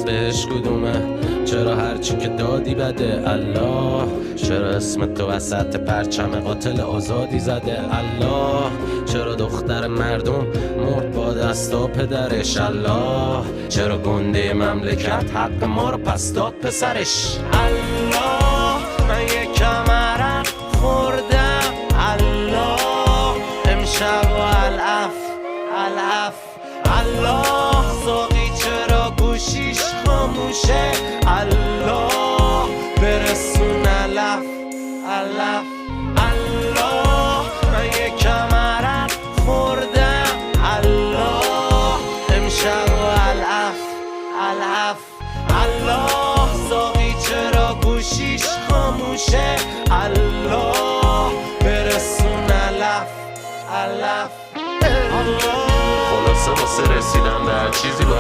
بهش کدومه؟ چرا هرچی که دادی بده؟ الله چرا اسم تو وسط پرچم قاتل آزادی زده؟ الله چرا دختر مردم مرد با دستا پدرش؟ الله چرا گنده مملکت حق ما رو پس داد پسرش؟ الله من یکم عرق خوردم الله امشب و العف الله ساقی چرا گوشیش خاموشه؟ الله برسون علف الله من یکم عرق خوردم الله امشب و العف الله ساقی چرا گوشیش خاموشه؟ الله برسون علف خلاصه واسه رسیدن به هر چیزی باید